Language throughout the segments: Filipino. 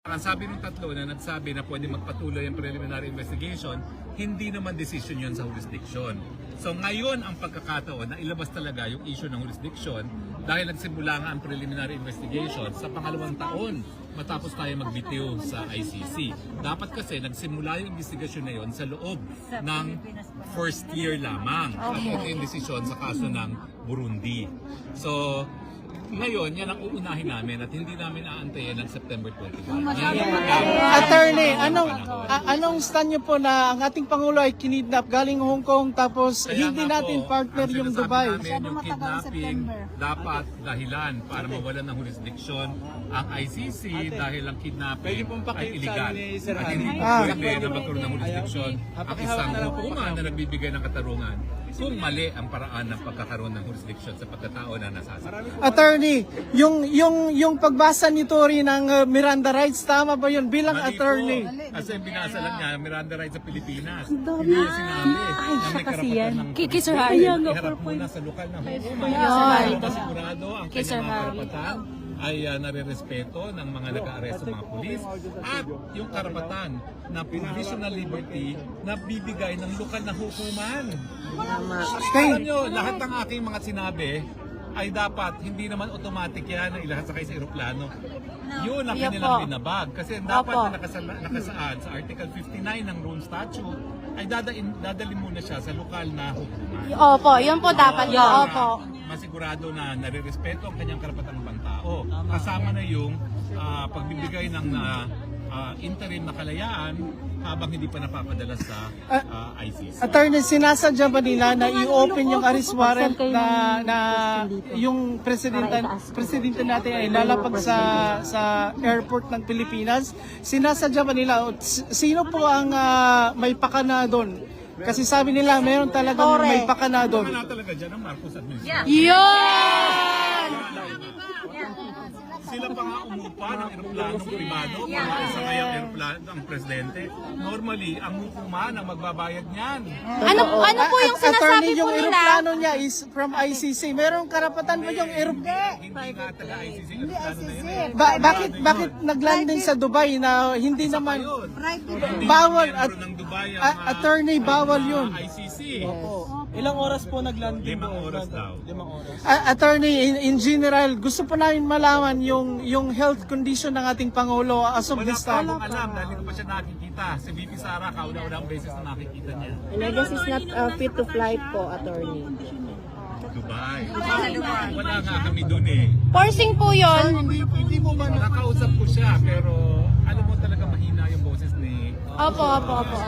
Ang sabi ng tatlo na nagsabi na pwede magpatuloy ang preliminary investigation, hindi naman decision yun sa jurisdiction. So ngayon ang pagkakataon na ilabas talaga yung issue ng jurisdiction dahil nagsimula nga ang preliminary investigation sa pangalawang taon matapos tayo magbitiw sa ICC. Dapat kasi nagsimula yung investigasyon na yun sa loob ng first year lamang. At ito yung desisyon sa kaso ng Burundi. So ngayon, yan ang uunahin namin at hindi namin aantayin ng September 21. Attorney, anong stand niyo po na ang ating Pangulo ay kinidnap galing Hong Kong tapos Kaya hindi nga natin po, partner ang yung sinasabi Dubai? namin, yung kidnapping dapat dahilan para mawalan ng jurisdiction ang ICC dahil ang kidnapping ay illegal. At hindi pwede na magkaroon ng jurisdiction ang isang hukuman na nagbibigay ng katarungan kung mali ang paraan ng pagkakaroon ng jurisdiction sa pagkatao na nasasaktan. Attorney, yung pagbasa ni Tory ng Miranda rights, tama ba yun bilang Mali attorney? po. Kasi binasa lang niya, Miranda rights sa Pilipinas. Hindi niya sinabi na may karapatan ng Sir Harry. iharap muna sa lokal na hukuman. Para sigurado ang kanyang mga karapatan ay nare-respeto ng mga nag-aaresto mga pulis at yung karapatan na provisional liberty na bibigay ng lokal na hukuman. Alam nyo, lahat ng aking mga sinabi ay dapat hindi naman automatic yan na ilahat sakay sa eroplano. Yun ang kanilang binabag. Kasi dapat na nakasaad sa Article 59 ng Rome Statute ay dadalhin muna siya sa lokal na hukuman. Opo, yun po dapat yun. Opo. Masigurado na nare-respeto ang kanyang karapatang pantao. Kasama na yung pagbibigay ng interim na kalayaan habang hindi pa napapadala sa ICC. Attorney, sinasadya ba nila na i-open yung arrest warrant na yung presidente natin ay lalapag sa airport ng Pilipinas? Sinasadya ba nila? Sino po ang may pakana doon? Kasi sabi nila mayroon talagang may pakana doon. Wala talaga dyan ang Marcos administration. Yun! Sila pa nga umupa ng eroplanong pribado para sa kayang eroplano ng presidente. Normally, ang hukuman ang magbabayad niyan. Ano po yung sinasabi Attorney, po yung nila? eroplano niya is from ICC. Merong karapatan ba yung eroplano? Hindi nga taga-ICC yung eroplano na yun eh. Bakit naglanding sa Dubai na hindi naman Yun. bawal At, at ng Dubai ang attorney bawal yun? ICC. Ilang oras po naglanding? 5 oras daw. 5 oras. Attorney, in general, gusto po namin malaman yung health condition ng ating Pangulo as of Wala this pa time. akong alam dahil hindi ko pa siya nakikita. Si VP Sara, kauna-unang beses na nakikita niya. Legacy is not fit to fly po, attorney. Dubai. Wala nga kami dun eh. Forcing po yun. Hindi mo ba Nakausap ko siya pero alam mo talaga mahina yung boses ni Opo.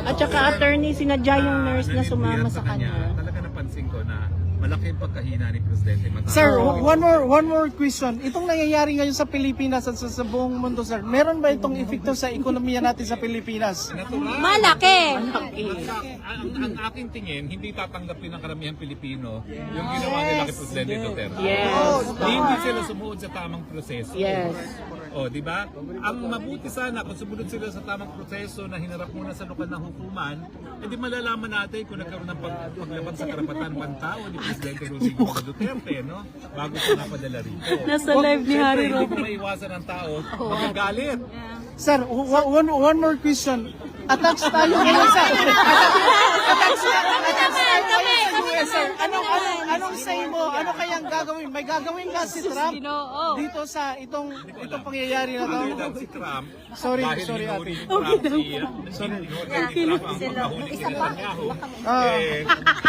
At saka, attorney, sinadya yung nurse na sumama sa kanya. Talaga napansin ko na malaki yung pagkahina ni Presidente Matao. Sir, one more question. Itong nangyayari ngayon sa Pilipinas at sa buong mundo, sir, meron ba itong epekto sa ekonomiya natin sa Pilipinas? Natural. Malaki. Ang aking tingin, hindi tatanggapin ng karamihang Pilipino yung ginawa nila kay Presidente Duterte. Yes. Hindi sila sumuod sa tamang proseso. Yes. O, di ba? Ang mabuti sana kung sumunod sila sa tamang proseso na hinarap muna sa lokal ng hukuman, edi malalaman natin kung nagkaroon ng paglabag sa karapatan pantao ni Presidente Rodrigo Duterte, no? Bago siya napadala rito. Nasa live ni Harry Siyempre, hindi Roque. mo maiwasan ang tao magagalit. Sir, one more question. Attacks tayo ngayon sa attacks tayo sa US, sir. Anong say mo? Ano kayang gagawin? May gagawin ba si Trump dito sa itong pangyayari na to? Ano yun si Trump? Sorry, dahil ate. hinuri ni Trump ni Trump ang pagkahuli ni Netanyahu.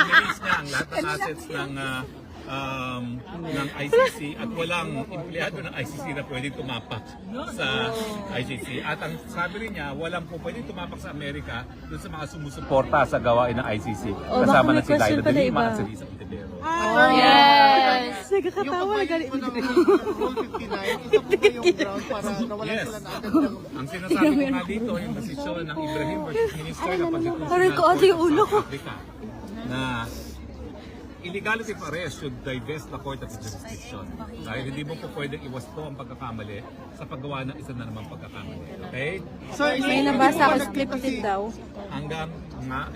Release niya ang lahat ng assets ng ICC at walang empleyado ng ICC na pwedeng tumapak sa ICC. At ang sabi rin niya, walang po pwedeng tumapak sa Amerika doon sa mga sumusuporta sa gawain ng ICC. Kasama na si Laila de Lima at si Lisa Ontiveros. Yes. Nagkakatawa na galit. Rule 59, ito po yung ground para nawalan Yes. sila ng agad. Ang sinasabi ko nga dito, yung desisyon ng Ibrahim versus Minister ng Aray ko, ate, yung ulo ko. Africa na illegality of arrest should divest the court of jurisdiction. Dahil hindi mo po pwedeng iwasto ang pagkakamali sa paggawa ng isa na namang pagkakamali. Okay? May nabasa ako sa clip daw. Hanggang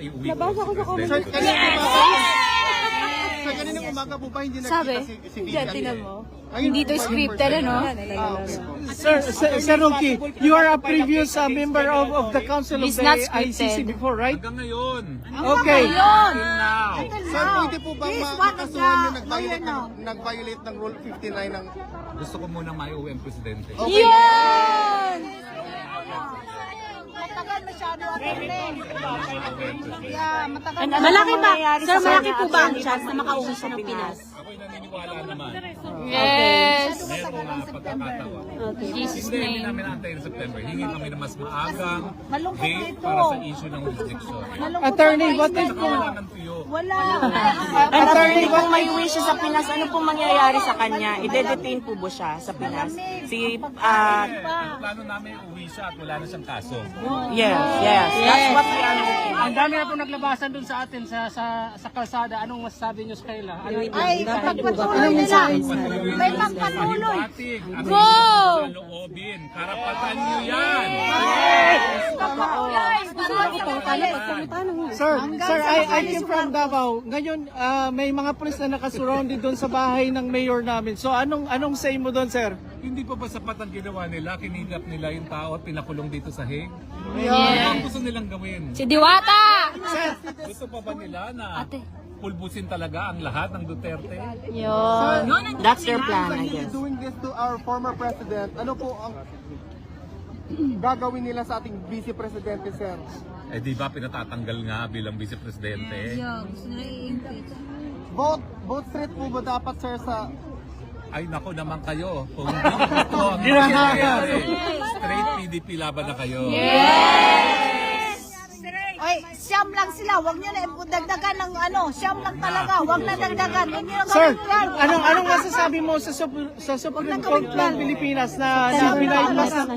iuwi ko si Presidente Sir, Duterte. sa kaninang umaga po ba hindi Sabi, nakita si diyan, tinan mo. Hindi to scripted, ano? Sir Rocky, you are a previous member of the Council of It's the not ICC scripted. before, right? Hanggang ngayon. Okay. Until now. Sir, pwede po bang makasuhan yung nag-violate ng Rule 59 ng... Gusto ko munang maiuwi ang presidente. Yun! Malaki ba? Sir, malaki po ba ang chance na makauwi siya ng Pinas? Ako'y naniniwala naman. Yes! Meron mga pagkakataon. Jesus Hindi, hindi name. namin antayin sa September. Hingi kami na mas maagang date para sa issue ng jurisdiction. Attorney, what if Saka wala nang tuyo. Attorney, kung may uwi siya sa Pinas, ano pong mangyayari sa kanya? I-detain po ba siya sa Pinas? Ang plano namin uwi siya at wala na siyang kaso. Yes. That's what we are looking. ang dami na po naglabasan dun sa atin sa kalsada. Anong masasabi niyo sa kanila? Pagpatuloy nila. May magpatuloy. Go! Loobin. Karapatan niyo yan. Sir, I came from Davao. Ngayon, may mga pulis na nakasurrounded doon sa bahay ng mayor namin. So, anong say mo doon, sir? Hindi pa ba sapat ang ginawa nila? Kinidnap nila yung tao at pinakulong dito sa Hague? Yes. Ano ang gusto nilang gawin? Si Diwata! Gusto pa ba nila na pulbusin talaga ang lahat ng Duterte? Yun. That's their plan, I guess. Doing this to our former president, ano po ang gagawin nila sa ating vice presidente, sir? Eh di ba pinatatanggal nga bilang vice-presidente? Vote straight po ba dapat, sir, sa... Ay nako naman kayo. Kung hindi nyo gusto ang vice-presidente, straight PDP laban na kayo. Ay, siyam lang sila. Huwag nyo na dagdagan ng siyam lang talaga. Huwag na dagdagan. Huwag nyo na Sir, gawin yan. anong masasabi mo sa Supreme Court ng Pilipinas na binaypas ng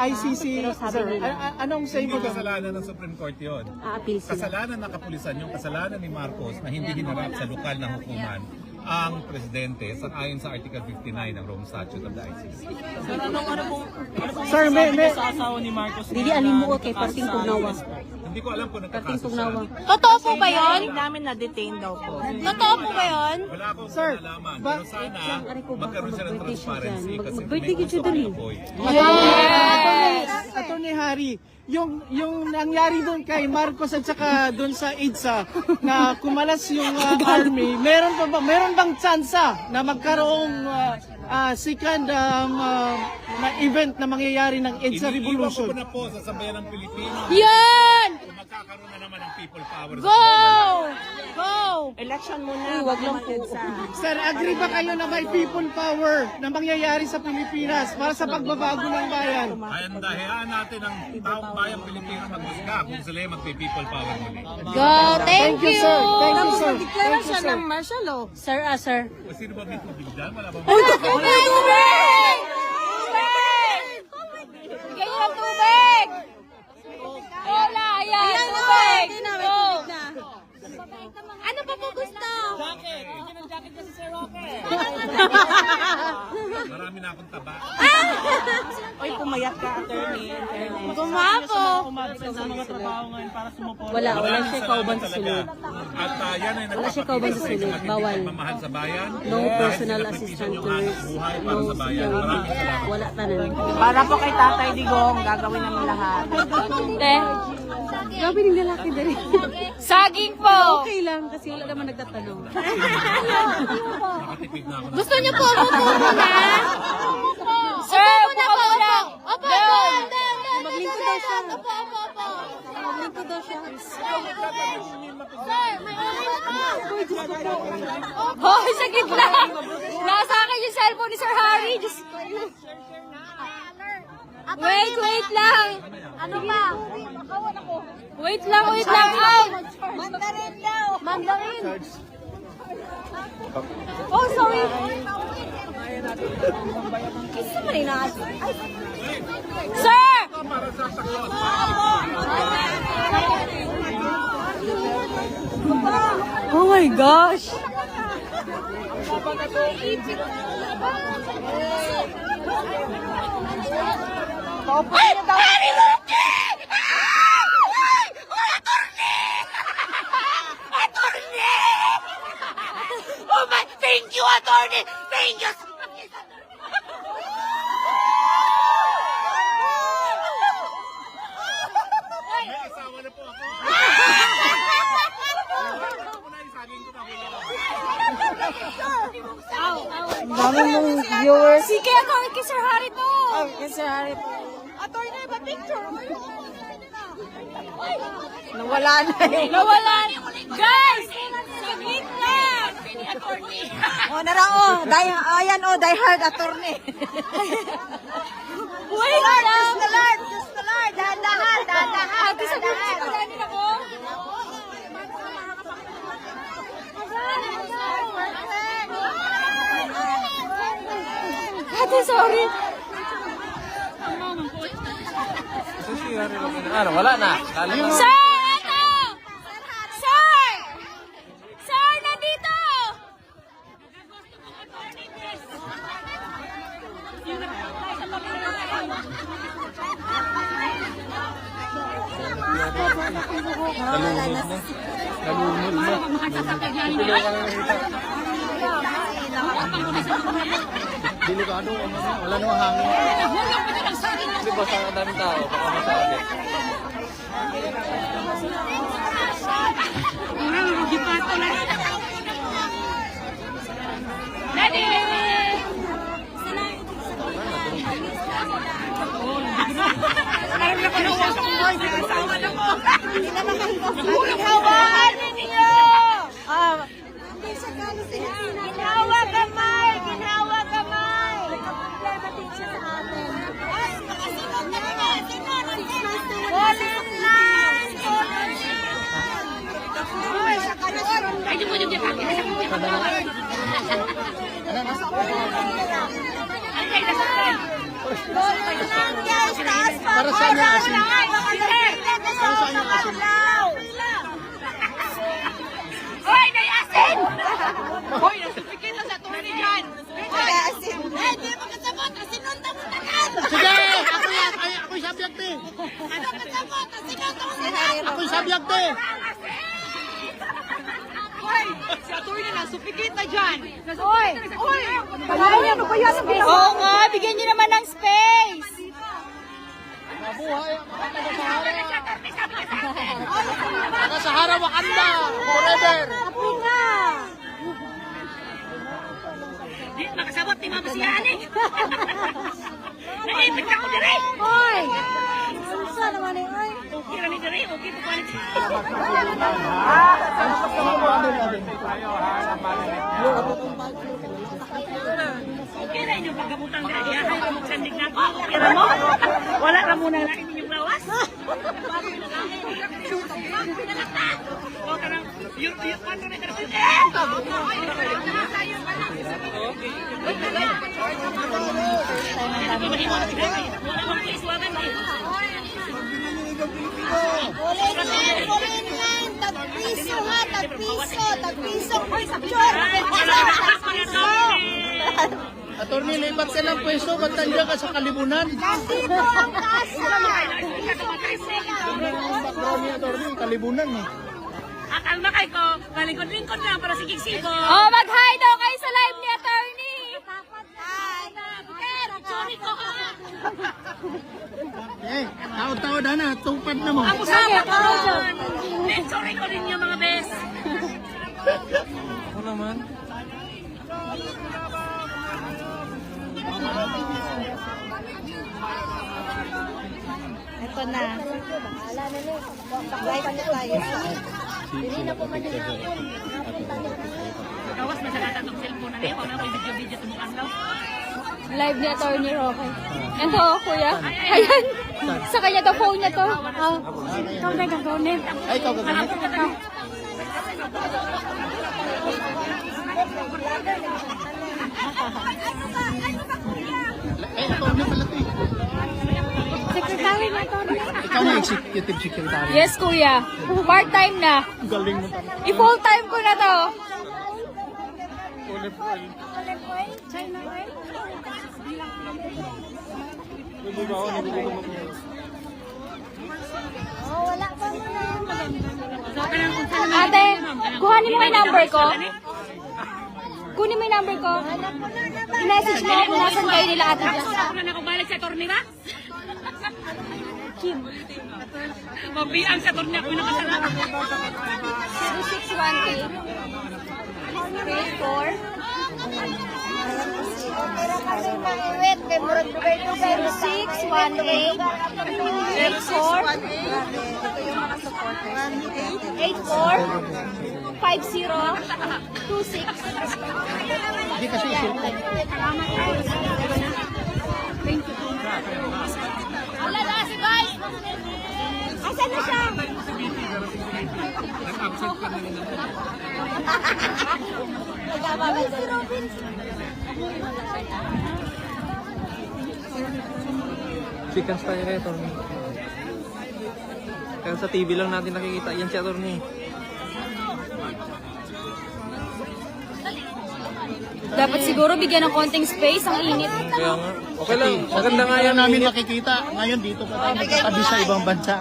ICC, sir? Anong say mo Hindi doon? kasalanan ng Supreme Court yun. Kasalanan ng kapulisan yung kasalanan ni Marcos na hindi hinarap sa lokal na hukuman ang presidente ayon sa Article 59 ng Rome Statute of the ICC. Sir, may Sa asawa ni Marcos. Dili alimuo kay parting tugnawa. Hindi ko alam kung nagkakaso siya. Totoo po ba yun? Namin na-detain daw po. Totoo po ba yun? Wala akong Sir, nalaman. ba- Pero sana magkaroon siya ng transparency kasi may Birthday gusto ka dali. apoy. Attorney Harry, yung nangyari doon kay Marcos at saka doon sa EDSA na kumalas yung army, meron bang tsansa na magkaroong second na event na mangyayari ng EDSA Iniiwan ko Revolution? po na po sa sambayan ng Pilipinas. Yun! Kung magkakaroon na naman ng people power. Go! Go! Election muna. Wag lang po. Sir, agree ba kayo na may people power na mangyayari sa Pilipinas para sa pagbabago ng bayan? Ay, hayaan natin ang taong bayang Pilipino maghusga kung sila yung magpi-people power muli. Go! Thank you! sir. Thank you, sir. Declare Thank you, siya sir. ng martial law. Sir, sir. O sino ba may tubig dyan? Wala ba? Tubig! Tubig! Bigyan niyo ng tubig! Wala, ayan, tubig! Go! Ano pa po gusto? Marami na akong taba. Oy, pumayat ka, attorney. Gumapo! Umabot sa mga trabaho ngayon para sumuport. Wala Maraming siya salamat kauban sa talaga. sunod. At yan ay Wala siya kauban sa nagpapakita sa sunod. inyong matinding Bawal. pagmamahal sa bayan. No Dahil personal sinakripisyo assistant niyong to hanap buhay para no sa bayan. security. Maraming salamat. Wala tanan. Para po kay Tatay Digong, gagawin namin lahat. Grabe ng lalaki dali. Saging po! Okay lang kasi wala naman nagtatanong. Nakatipid na ako. Gusto niyo po umupo muna? Sir, upo ka muna! Opo, opo! Maglingkod daw siya. Opo, opo, opo! Maglingkod daw siya. Sir, may oras pa! Hoy, sa gitna! Nasa akin yung cellphone ni Sir Harry! Diyos ko. Wait lang! Ano pa? Wait lang! Out! Mandarin daw. Mandarin! Oh, sorry! Isa mo rin Sir! Oh my gosh! Ay! Harry Luque! Ay! Attorney! Attorney! Oh my, thank you, attorney! May asawa na po ako. Ang dami mong viewers. Sige, ako kay Sir Harry to. Kay Sir Harry po. Attorney, ba picture? Nawala na eh. Nawala. Guys! Saglit lang! O, narao. Ayan o, die hard attorney. Wait lang! Diyos the Lord, Diyos the Lord. Dahan-dahan, dahan-dahan. Ate, sabi mo siya paganin ako? Ate, sorry. Wala na. Sir! Ito! Sir! Sir, nandito! Delikado, wala nang hangin. Hindi ba sa daming tao? Baka masabi. Hawakan ninyo! Ginawa kamay! Ginawa kamay! Ulit lang! Para saan yung asin? Para saan yung asin? Hoy, may asin! Hoy, nasipikit na sa attorney dyan! May asin. Eh, di mo kasabot! Sinunta mo takan! Sige! Ako yan! Ako'y subject eh! Ano kasabot? Sinunta mo Ako'y subject eh! Hoy, si attorney na, supikit na dyan! Hoy! Hoy! Ano ba yan? Oo nga, bigyan niyo naman ng space! Mabuhay ang mga taga-Sahara! Taga-Sahara, Wakanda! Forever! Di makasabot ni Mama si Ani! Naipit ako dire! Hoy! Susa naman eh, hoy! Okay na ni dire, okay po palit. Okay na inyong pagkabutang dire. Yahay ka magsandig na ako. Okay na mo? Wala ka muna lain inyong lawas. Okay na. Yung kwanto na ito. Attorney, lipat ka ng pwesto, ba't nandiyan ka sa kalibunan? Dito ang kasa. Background ni attorney, kalibunan eh. Akal na kay ko, kalikod-lingkod na para sigsig ko. Oh, mag-hi daw kayo sa live ni attorney. Sorry ko ha. Eh, tao-tao na, tupad na mo. Ako sama ko ron. Sorry ko ninyo mga bes. Ako naman. Ito na. Live na tayo. Gawas na sa lahat ng cellphone na niya. Huwag na ko video-video tumukan daw. Live ni Attorney Roque. Yan to, kuya. Ayan. Sa kanya to, phone niya to. Ikaw na gagawin. Ay, ikaw gagamit. Eh, attorney pala ito eh. Secretary na Attorney. Ikaw na executive secretary. Yes, kuya. Part-time na. Galing mo talaga. I-full-time ko na to. Ate, kuhanin mo yung number ko. Kunin mo yung number ko. I-message mo kung nasan kayo nila Ate Jess. na kung balik sa attorney ba? Kim. Mabiang sa attorney ako yung nakasarap. Wala na si guys! Asan na siya? Nag-absent ka na rin. Si Robin. Chikans tayo kay attorney. Kaya sa TV lang natin nakikita. Yan si attorney. Dapat siguro bigyan ng konting space, ang init. Kaya nga. Okay lang. Maganda nga yan. namin nakikita. Ngayon dito pa tayo nagkatabi sa ibang bansa.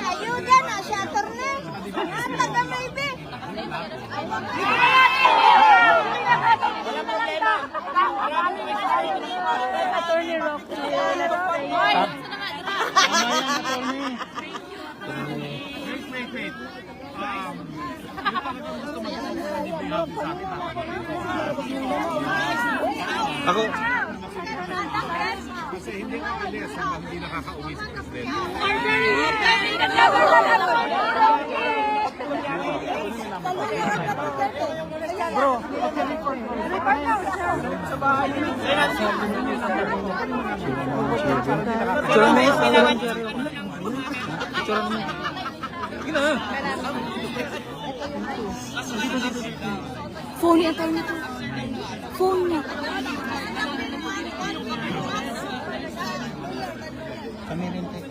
Ayuda na siya, attorney. Taga maybe. Attorney Rocky. Wait. Yung talagang gusto magpapagawa ni Bill sa akin, Ako. kasi hindi ko alis hanggang hindi nakaka-uwi si President. Phone niya, attorney to. Phone niya. Kami rin tayo.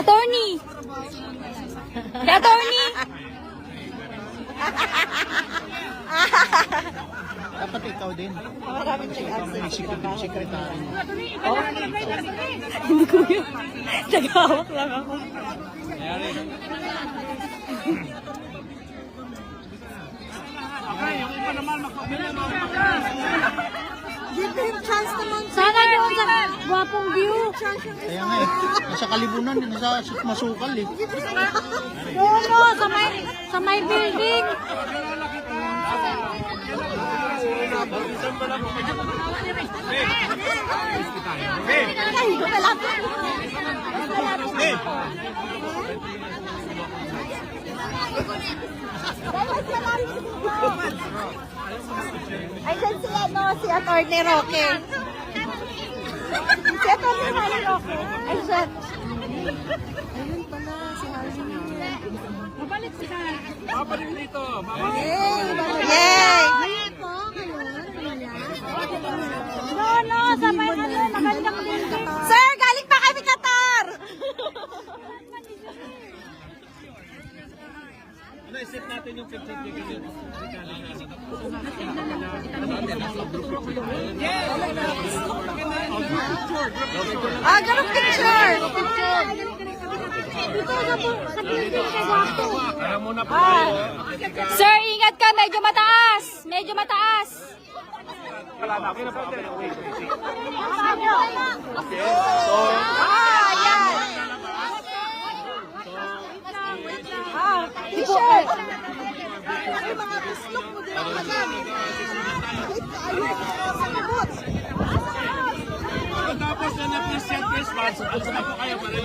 Attorney! The attorney! Dapat ikaw din. Kasi ikaw may secretary. Hindi ko yun. Nagawak lang ako. Sana doon sa gwapong view. Kaya nga nasa kalibunan, nasa masukal eh. Oo, sa may building. Ay, dyan sila, no, si attorney Roque. Si attorney Roque. Ay, siya. Babalik dito! Yay! No, sa may magandang building. Sir, galing pa kami Qatar! Naisip natin yung picture niya. Ganun picture! Dito sa building sa gwapo. Para muna po Sir, ingat ka. Medyo mataas. Medyo mataas. Yan! T-shirt! Tapos na na-present Christmas, also na po kayo para rin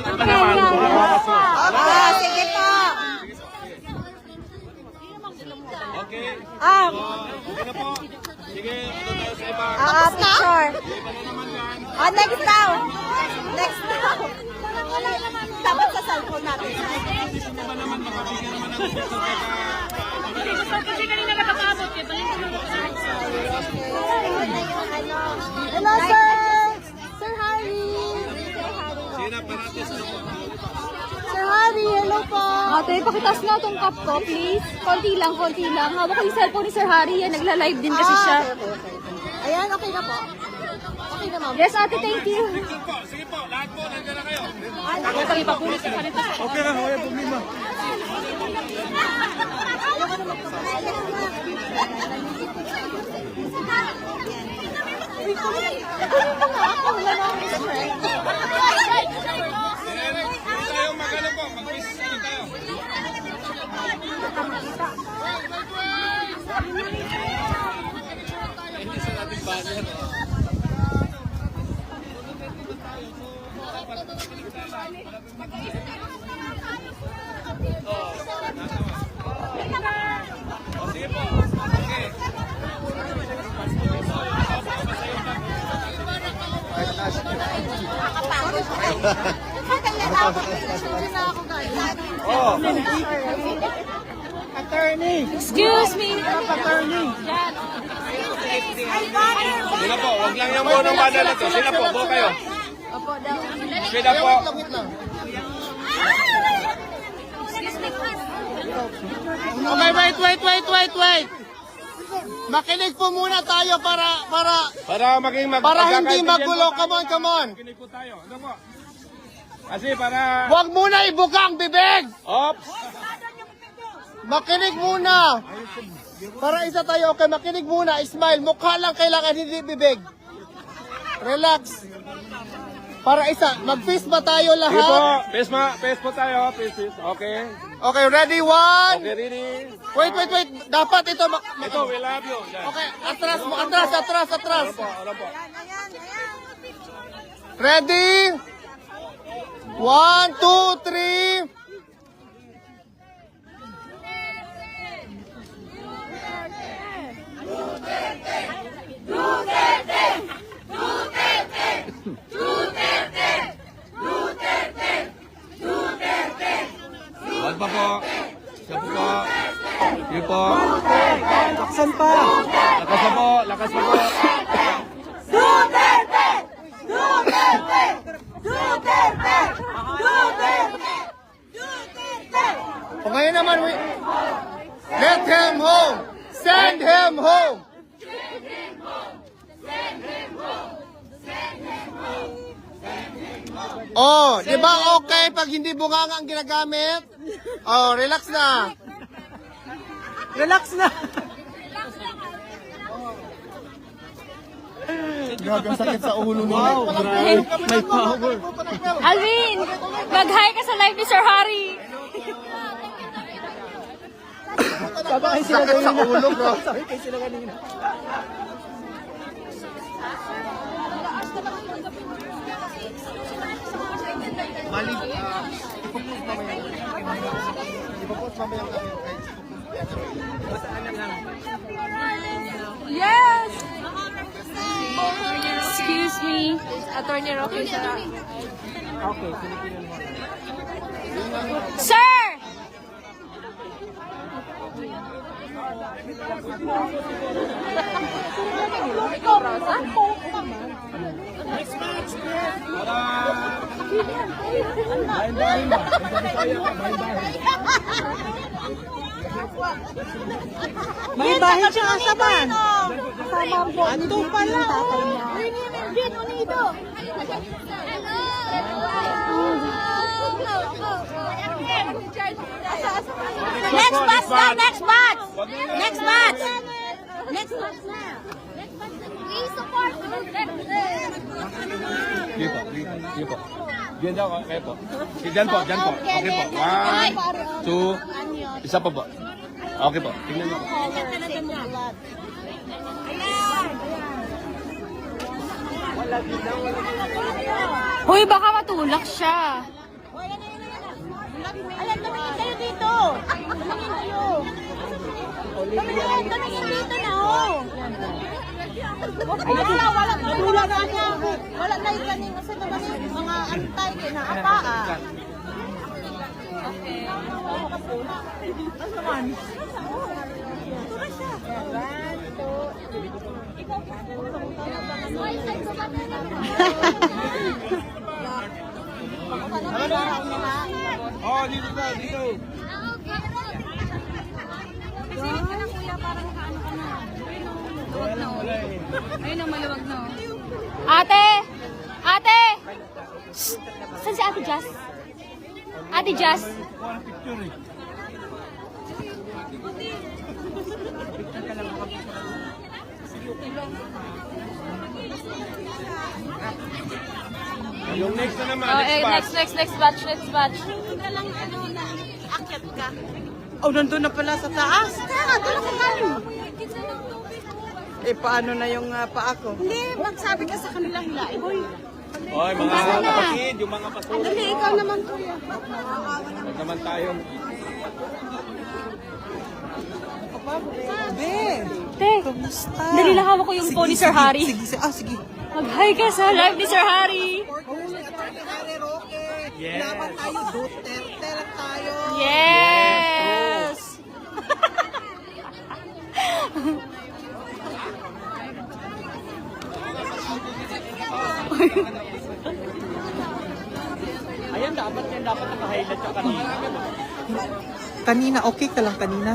Sige po! Okay. Okay na po. Sige, ito tayo sa iba. picture. Next daw. Next daw. Dapat sa cellphone natin. Kasi kanina nakapabot. Hello, sir. Sir Harry. Sina, parate sa Sir Harry, hello po. Ate, pakitas na itong cup ko, please. Konti lang, konti lang. Hawak ko yung cellphone ni Sir Harry. Yan, nagla-live din kasi siya. Ayan, okay na po. Okay na Yes, ate, thank you. Sige po, lahat po, nandiyan na kayo. Okay lang, wala problema. Tayo magano po, mag-business tayo. Hindi sa natin banner. Sige po. Okay. Attorney! Excuse me. Attorney! Sila po, wag lang yung ng banner na to. Sila po, buo kayo. Sila po. Okay, wait. Makinig po muna tayo para hindi magulo. Come on. Kinig po tayo. Ano po? Kasi para... Huwag muna ibuka ang bibig. Ops! Makinig muna. Para isa tayo, okay, makinig muna. Smile. Mukha lang kailangan, hindi bibig. Relax. Para isa, mag-fist ba tayo Sige po, lahat? face po tayo. Face. Okay. Okay, ready? One. Okay, ready? Wait. Dapat ito. Ito, we love you. Yan. Okay, atras. Ano po? Ready? 1, 2, 3. Wag pa po. Siya po. Sige po. Laksan pa! Lakas pa po. O ngayon naman, let him home. Send him home. Oh, di ba okay pag hindi bunganga ang ginagamit? Oh, relax na. Relax na! Grabe ang sakit sa ulo mo. Wow, grabe. May power. Alvin, mag-hi ka sa live ni Sir Harry. Sabakay sila Sakit sa kanina. ulo, bro. Sabakay sila kanina. Mali. Ipopost mamaya. Ipopost mamaya ang kami. Yes! Excuse me. Attorney Roque siya. Okay, Pilipinan mo. Sir! May bahay siya kasaban. Kasama po. Ando pala. Bien unido. Next batch na, next batch. Next batch. Next batch na. We support. Sige po. Diyan daw, kayo po. Diyan po. Okay po. 1, 2, isa pa po. Okay po. Tingnan niyo po. Hoy, baka matulak siya. Ayan, tumingin kayo dito. Tumingin kayo. Tumingin dito na, oh. Wala na yung kanina sa naman yung mga antay, kinaapa, ah. Oh, dito. Sige ka na kuya, parang kaano ka na. Ayun ang maluwag na. Ate! Ate! Shh! Saan si Ate Jazz? Ate Jazz? Yung next na naman, Next batch. Oh, nandun na pala sa taas. Eh, paano na yung paa ko? Hindi, magsabi ka sa kanila hilain. Uy, Oy, mga kapatid, yung mga patuloy. dali, ikaw naman kuya. Huwag naman tayo. Te, dali lang hawak ko yung phone ni Sir Harry. Sige. Mag-hi ka sa live ni Sir Harry. Yes. Laban tayo, Duterte lang tayo. Yes! Ayan, dapat naka-highlight ka kanina. Kanina, okay ka lang kanina.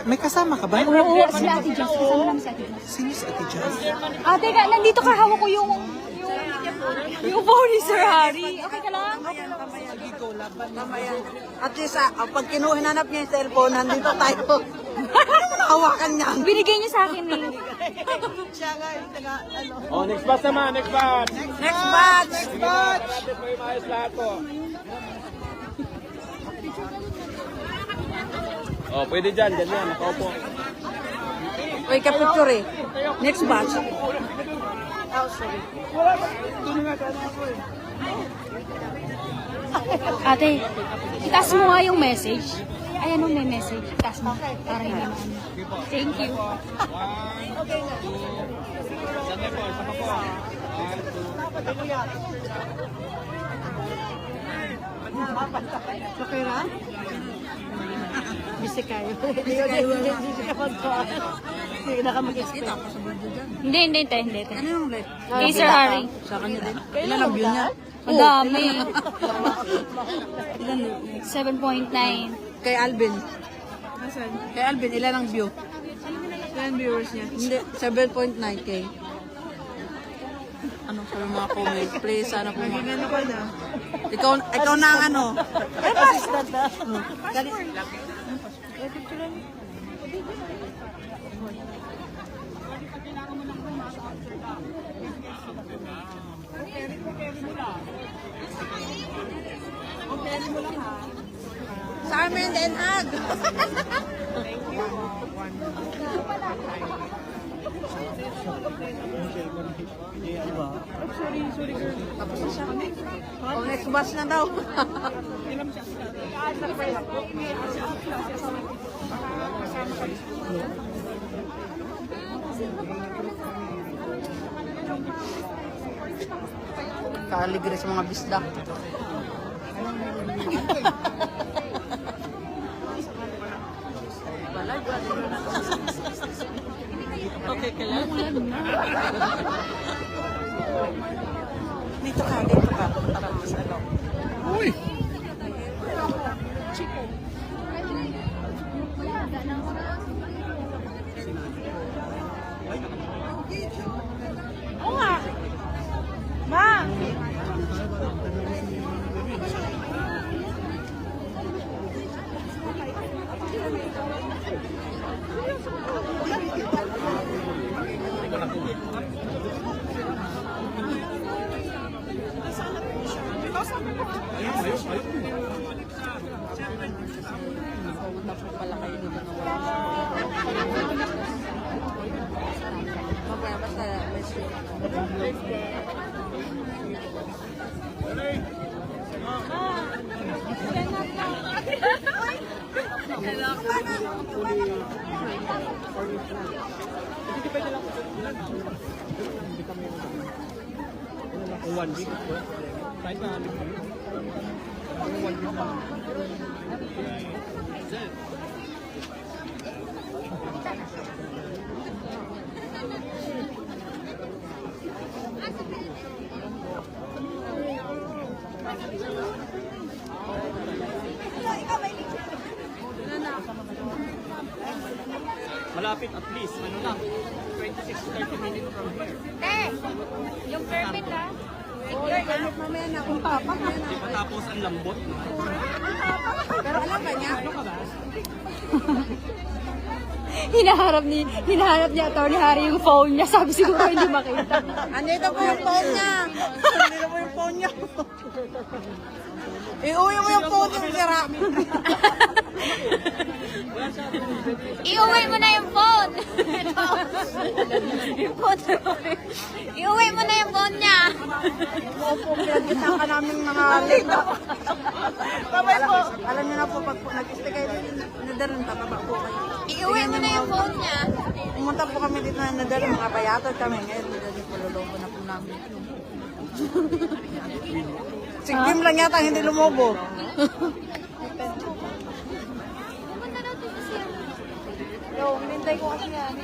May kasama ka ba? Oo, si Ate Jazz. Kasama namin si Ate Jazz. Sino si Ate Jazz? Ate, nandito ka, hawak ko yung phone ni Sir Harry. Okay ka lang? At least, pag hinanap niya yung cellphone, nandito tayo. Hawakan niya. Binigay niya sa akin eh. Siya nga, yung Oh, next batch naman, next batch. Next batch! Ate po yung maayos lahat po. Oh, pwede dyan yan, nakaupo. Uy, kapicture eh. Next batch. Ate, itaas mo nga yung message. Ay, ano may message? Itaas mo. Para hindi mo ano. Thank you. Okay ra? Busy kayo. Busy ka mag-call. Hindi na ka mag-expect. Hindi, te. Ano yung ulit? Kay Sir Harry. Sa kanya din. Ilan ang view niya? Ang dami. Ilan? 7.9. Kay Alvin. Kay Alvin, ilan ang view? Ilan viewers niya? Hindi, 7.9K. Ano sabi mga comment? Please, sana po mga... Ikaw na ang ano. Sa amin, Den Haag. Oh, next batch na daw. Kaligre sa mga bisda. Okay ka lang? Dito ka. Para mas ano. Uy! Oo nga. Ma! Malapit at least, ano lang, 26 to 30 minutes from here. Yung permit ha? Di pa tapos ang lambot. Hinaharap ni Atty. Harry yung phone niya. Sabi siguro hindi makita. Andito po yung phone niya. Andito po yung phone niya. Iuwi mo yung phone yung sira. Iuwi mo na yung phone. Yung phone. Iuwi mo na yung phone niya. Opo, pinag-isang ka namin mga lito. Babay po. Alam niyo na po, pag nag-stay kayo, nadalan pa baba po kayo. Iuwi mo na yung phone niya. Pumunta po kami dito na nadalan, mga bayatod kami. Ngayon, nadalan po, lulubo na po namin. Sigim lang yata, hindi lumobo. Yo, hinintay ko kasi yan.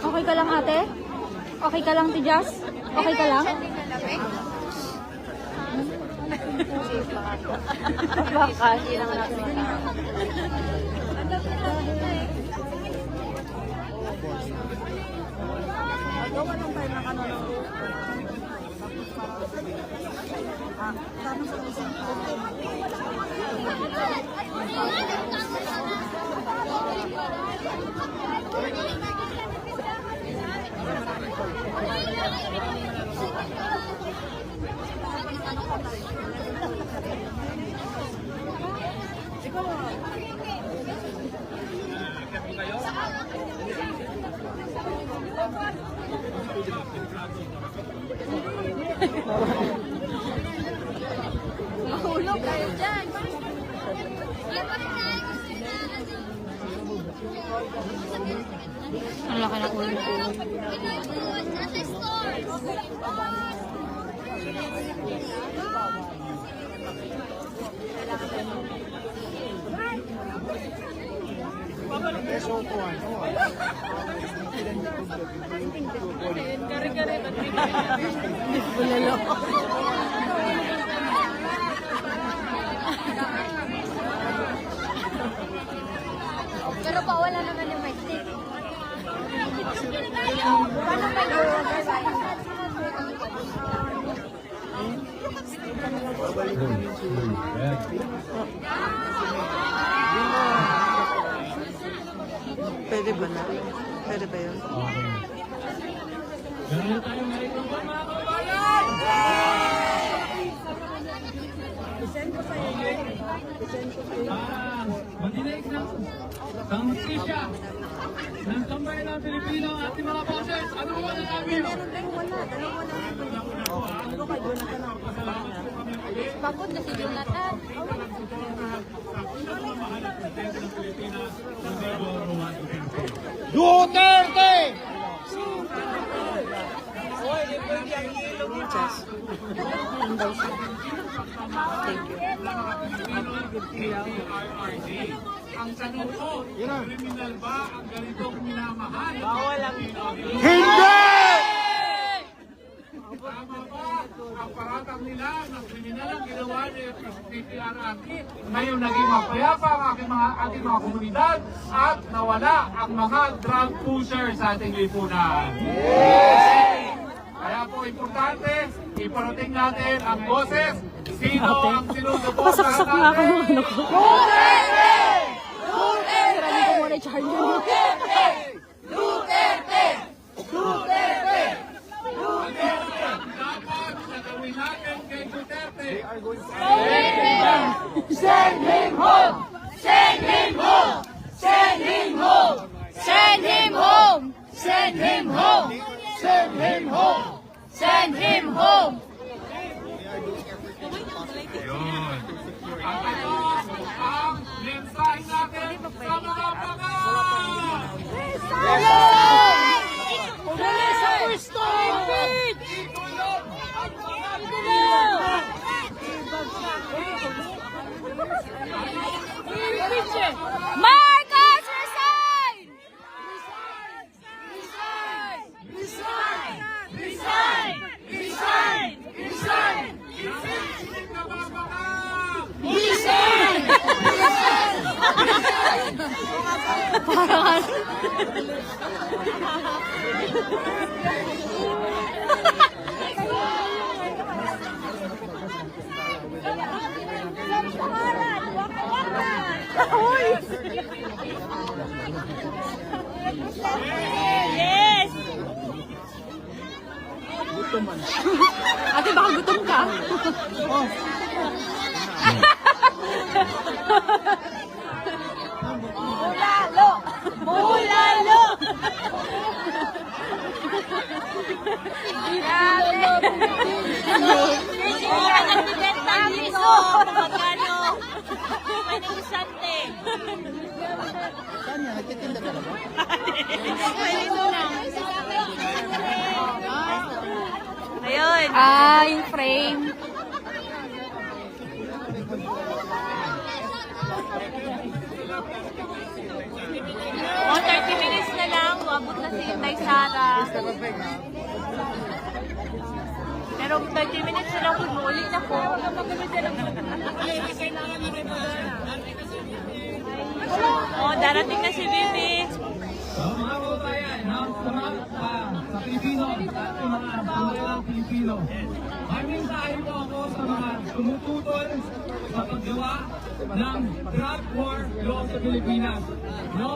Okay ka lang ate? Okay ka lang, Tijas? Okay ka lang? Baka, hindi naman natin mahulog kayo dyan. Ang laki ng ulo ko. Pero wala naman yung mic stick. Paano pa Pwede ba na? Pwede ba yun? Mag-inake na. Tangisya ng tambay ng Pilipino at ating mga boses. Ano ba na namin? Pagod na si Jonathan. Duterte! Ang tanong ko, kriminal ba ang ganitong minamahal? Bawal ang Hindi! Tama ba ang paratang nila ng kriminal ang ginawa ni PPRRT? Ngayon naging mapayapa ang ating mga komunidad at nawala ang mga drug pushers sa ating lipunan. Kaya po importante, iparating natin ang boses. Sino ang sinusuporta Pasaksak nga ako ng ano ko. Duterte! Siranin ko muna yung charger mo. dapat na gawin natin kay Duterte. Send him home! Send him home! Send him home! Send him home! Send him home! Send him home! Send him home! Yun. Ang ang mensahe natin sa mga pangal! Police sa Kristo! Itulog Parang Yes! Ate, baka gutom ka. Bulalo! Bulalo! Kaya nagbibenta ang piso. Magkano? May nag-isante. Saan yan? Nagtitinda ka na ba? Ayun. Ah, yung frame. O, 30 minutes na lang. Abot na si Inday Sara. Pero 30 minutes na lang. Uli na po. O, darating na si Bibi. Mga kababayan, sa Pilipino, sa ating mga pamilyang Pilipino, may mensahe po ako sa mga tumututol sa paggawa ng drug war law sa Pilipinas. No?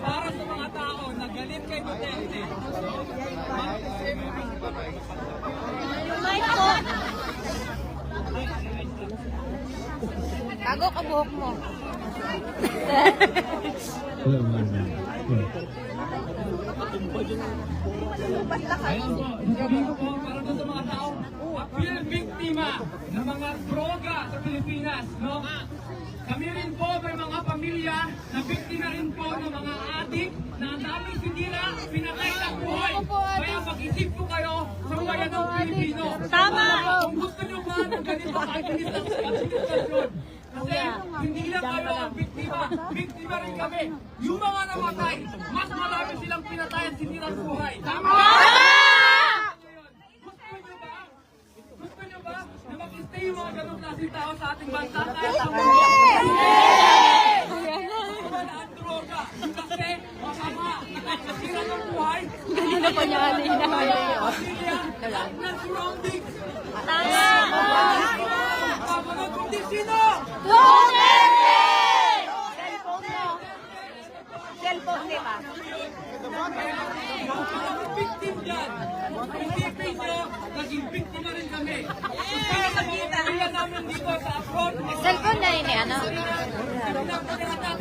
Para sa mga tao na galit kay Duterte. No? Mic po. Tago ka buhok mo. Ayan po, sabihin ko po para doon sa mga tao, appeal biktima ng mga droga sa Pilipinas, no? Kami rin po may mga pamilya na biktima rin po ng mga adik na ang daming sinira, pinatay ng buhay. Kaya mag-isip po kayo sa bayan ng Pilipino. Tama! Kung gusto nyo ba ng ganito administrasyon, kasi hindi lang kayo ang biktima, biktima rin kami. Yung mga namatay, mas marami silang pinatay at sinirang buhay. Tama! Gusto nyo ba na mag-stay yung mga ganong klaseng tao sa ating bansa kahit sa mundo? Wala ang droga. Kasi masama. Nasira ng buhay. Ganun pa niya kanina. Pamilya at ng surroundings. Tama! Pamunod kundi sino? Cellphone, di ba? Yung mga victim dyan. Isipin nyo, naging biktima rin kami. Kaya nakikita namin dito sa abroad. Cellphone na rin ano?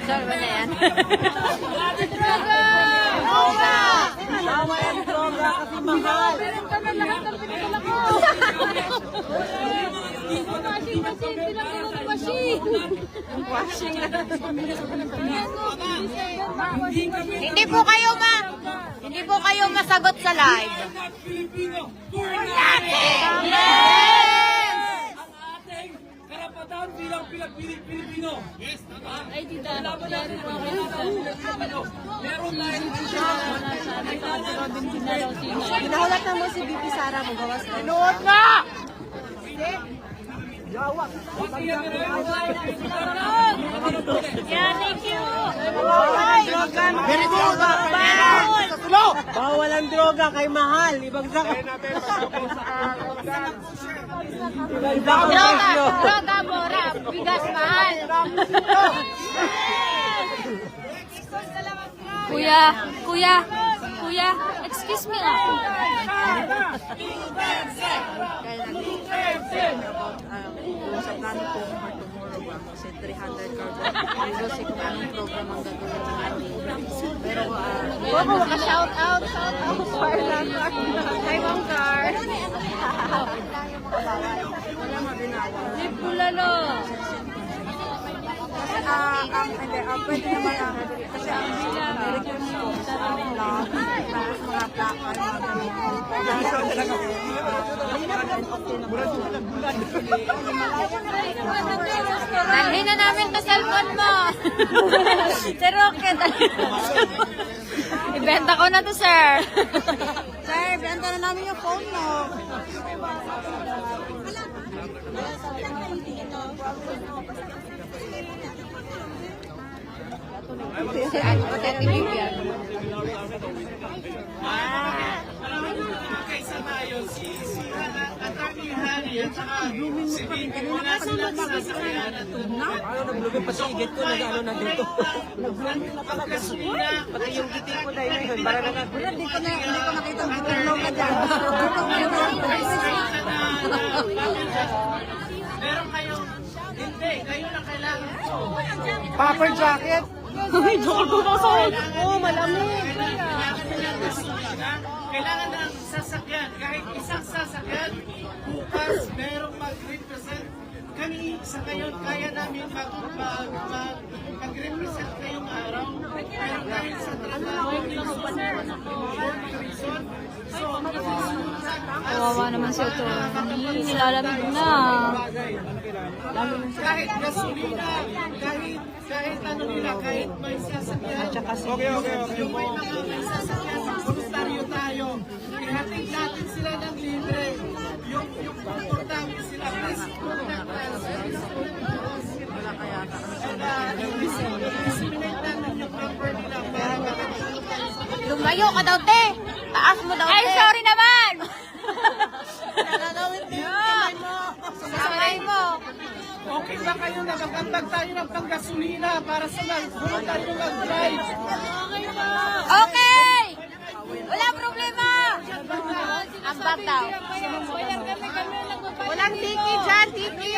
Cellphone na yan. Bawal ang droga kasi mahal. Hindi po kayo masagot sa live. Pilipino, ang ating karapatan bilang Pilipino. Yes, Ay, tita. laban natin ang karapatan bilang Pilipino. Meron tayong Pinahulat na mo si BP Sara mo, gawas na. Inuot na! Yeah, thank you. Very good! Sa tulo! Bawal ang droga kay mahal. Ibagsak. Droga, mura. Bigas, mahal. Kuya, excuse me nga. Usap namin po for tomorrow ba? Kasi 300 card. Kasi kung anong program ang gagawin natin. Pero, Shout out. Hi, Ma'am Car. wala mabinawa. Bulalo. Hindi, pwede naman kasi ang American po, sarang lang, tapos mga plaka, mga ganun. Dalhin na namin to cellphone mo. Si Rocket. Ibenta ko na to, sir. Sir, benta na namin yung phone mo. Kaysa tayo, si Attorney Harry at saka si Vicky, wala silang sasakyan at Ano, naglugay pa sa igit ko, nag-ano na dito. gasolina. Pati yung giti ko dahil ngayon, para na Hindi ko nakita ang gulong ka dyan. Meron kayong, hindi, kayo na kailangan. Puffer jacket. Oo, malamig. Kailangan ng sasakyan, kahit isang sasakyan, bukas merong mag-represent. Kami sa ngayon, kaya namin mag-represent ngayong araw. Pero dahil sa trabaho, reason, so, Kawawa naman si attorney. Nilalamig na. kahit gasolina, kahit ano nila, kahit may sasakyan. Yung may mga may sasakyan, voluntaryo tayo. Ihatid natin sila ng libre. Yung komportable sila. Please contact us. Disseminate natin yung number nila. Lumayo ka daw, te. Taas mo daw, te. Ay, sorry naman! Sasakay mo. Okay ba kayo na magandang tayo ng panggasolina para sa voluntaryo mag-drive? Okay! Walang problema! Ang bataw. Walang tiki dyan, tiki!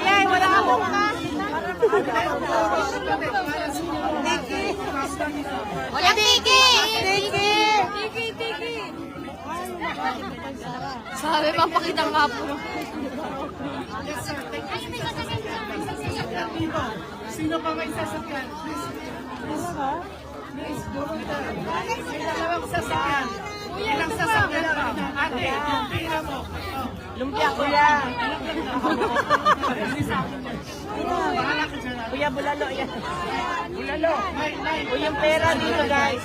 Ay, wala ka buka. Walang tiki! Tiki! Sabi, papakita nga po. Sino pa may sasakyan? Please, volunteer. May dalawang sasakyan. Ilang sasakyan pa? Ate, yung pira mo. lumpia, kuya. Kuya, bulalo yan. Bulalo. O yung pera dito, guys.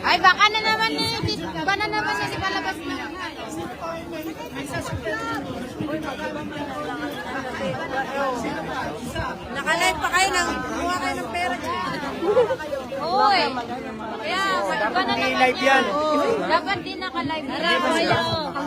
Ay, baka na naman eh. Baka na naman eh. Palabas na. May sasakyan. Nakalive pa kayo ng kuha kayo ng pera dyan. Uy! Kaya, baka na naman yan. Dapat din naka-live.